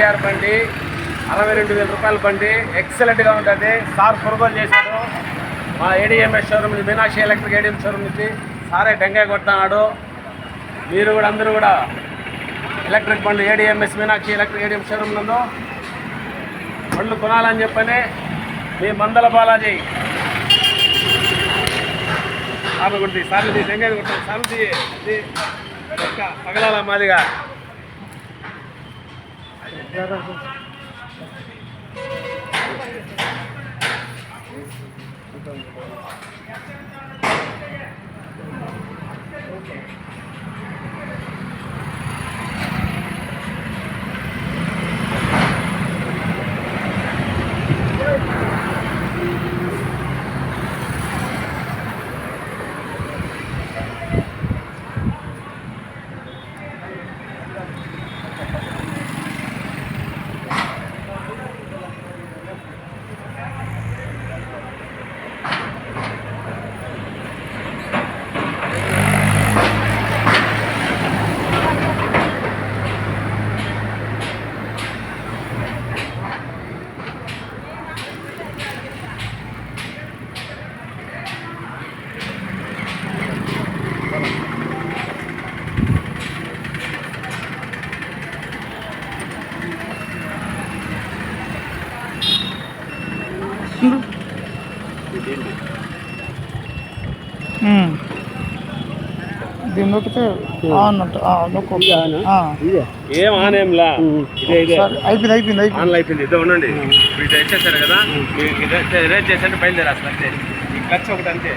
కేటీఆర్ బండి 62,000 రూపాయల బండి ఎక్సలెంట్గా ఉంటుంది. సార్ కొనుగోలు చేశాడు మా ADMS showroom Meenakshi electric ATM showroom నుంచి. సారే టెంకాయ కొడుతున్నాడు. మీరు కూడా అందరూ కూడా ఎలక్ట్రిక్ బండ్లు ADMS Meenakshi electric ATM showroom నందు బండ్లు కొనాలని చెప్పని మీ మందల బాలాజీ సార్లు కొట్టి సార్లు టెంకాయ కొట్టాను. సార్లు పగలాల మాదిగా దీన్ని నొక్కితే అన్నట్టు ఏం ఆనేంలా అయిపోయింది ఆన్లో అయిపోయింది. ఇదో ఉండండి, మీరు తెచ్చేసారు కదా, మీకు రేట్ చేసేది బయలుదేరాలి. అంతే ఈ ఖర్చు ఒకటి అంతే.